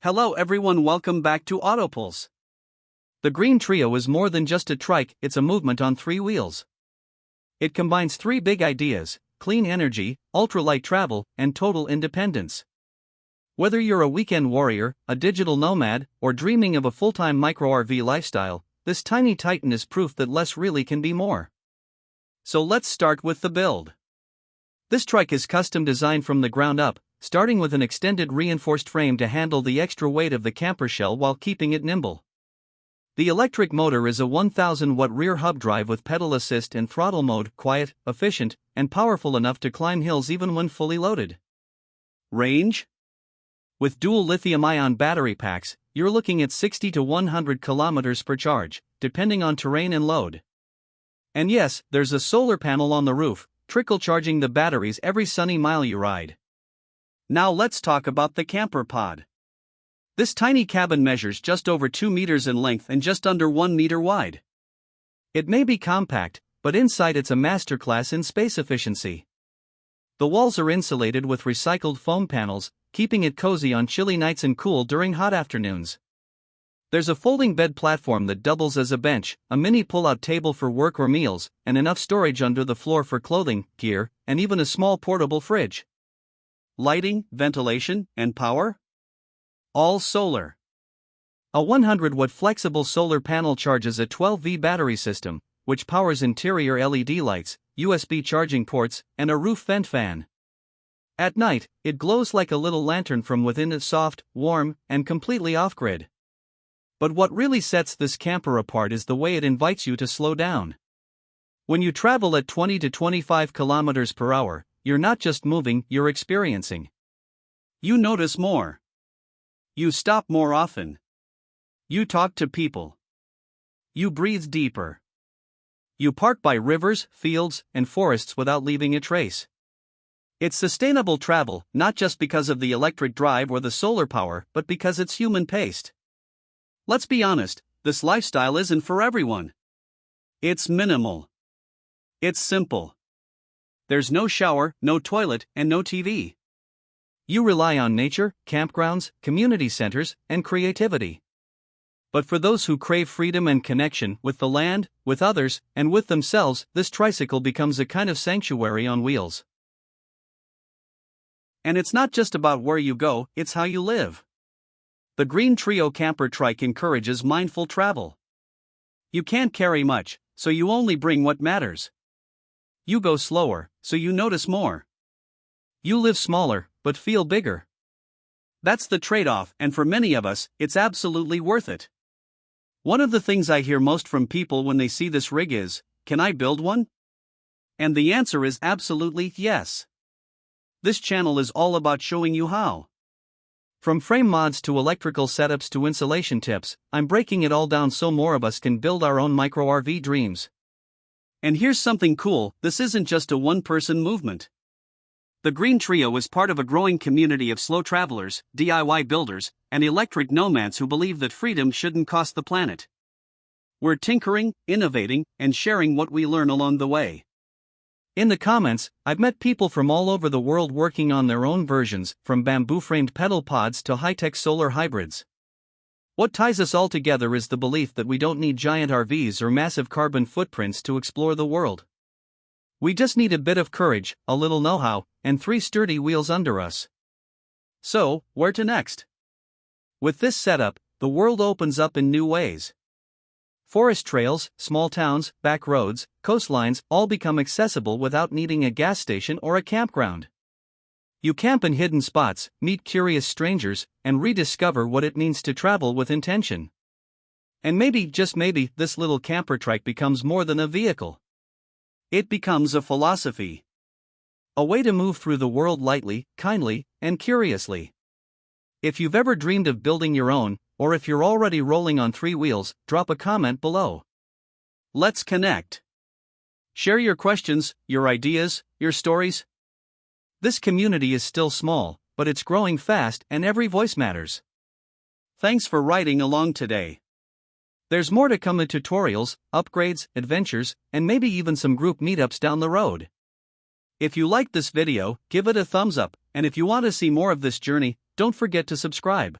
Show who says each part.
Speaker 1: Hello everyone, welcome back to Autopulse. The Green Trio is more than just a trike, it's a movement on three wheels. It combines three big ideas: clean energy, ultralight travel, and total independence. Whether you're a weekend warrior, a digital nomad, or dreaming of a full-time micro-RV lifestyle, this tiny titan is proof that less really can be more. So let's start with the build. This trike is custom designed from the ground up, starting with an extended reinforced frame to handle the extra weight of the camper shell while keeping it nimble. The electric motor is a 1000-watt rear hub drive with pedal assist and throttle mode, quiet, efficient, and powerful enough to climb hills even when fully loaded. Range? With dual lithium-ion battery packs, you're looking at 60 to 100 kilometers per charge, depending on terrain and load. And yes, there's a solar panel on the roof, trickle charging the batteries every sunny mile you ride. Now let's talk about the camper pod. This tiny cabin measures just over 2 meters in length and just under 1 meter wide. It may be compact, but inside it's a masterclass in space efficiency. The walls are insulated with recycled foam panels, keeping it cozy on chilly nights and cool during hot afternoons. There's a folding bed platform that doubles as a bench, a mini pull-out table for work or meals, and enough storage under the floor for clothing, gear, and even a small portable fridge. Lighting, ventilation, and power? All solar. A 100-watt flexible solar panel charges a 12V battery system, which powers interior LED lights, USB charging ports, and a roof vent fan. At night, it glows like a little lantern from within. It's soft, warm, and completely off-grid. But what really sets this camper apart is the way it invites you to slow down. When you travel at 20 to 25 kilometers per hour, you're not just moving, you're experiencing. You notice more. You stop more often. You talk to people. You breathe deeper. You park by rivers, fields, and forests without leaving a trace. It's sustainable travel, not just because of the electric drive or the solar power, but because it's human-paced. Let's be honest, this lifestyle isn't for everyone. It's minimal. It's simple. There's no shower, no toilet, and no TV. You rely on nature, campgrounds, community centers, and creativity. But for those who crave freedom and connection with the land, with others, and with themselves, this tricycle becomes a kind of sanctuary on wheels. And it's not just about where you go, it's how you live. The Green Trio Camper Trike encourages mindful travel. You can't carry much, so you only bring what matters. You go slower, so you notice more. You live smaller, but feel bigger. That's the trade-off, and for many of us, it's absolutely worth it. One of the things I hear most from people when they see this rig is, "Can I build one?" And the answer is absolutely yes. This channel is all about showing you how. From frame mods to electrical setups to insulation tips, I'm breaking it all down so more of us can build our own micro-RV dreams. And here's something cool, this isn't just a one-person movement. The Green Trio is part of a growing community of slow travelers, DIY builders, and electric nomads who believe that freedom shouldn't cost the planet. We're tinkering, innovating, and sharing what we learn along the way. In the comments, I've met people from all over the world working on their own versions, from bamboo-framed pedal pods to high-tech solar hybrids. What ties us all together is the belief that we don't need giant RVs or massive carbon footprints to explore the world. We just need a bit of courage, a little know-how, and 3 sturdy wheels under us. So, where to next? With this setup, the world opens up in new ways. Forest trails, small towns, back roads, coastlines all become accessible without needing a gas station or a campground. You camp in hidden spots, meet curious strangers, and rediscover what it means to travel with intention. And maybe, just maybe, this little camper trike becomes more than a vehicle. It becomes a philosophy. A way to move through the world lightly, kindly, and curiously. If you've ever dreamed of building your own, or if you're already rolling on 3 wheels, drop a comment below. Let's connect. Share your questions, your ideas, your stories. This community is still small, but it's growing fast and every voice matters. Thanks for riding along today. There's more to come in tutorials, upgrades, adventures, and maybe even some group meetups down the road. If you liked this video, give it a thumbs up, and if you want to see more of this journey, don't forget to subscribe.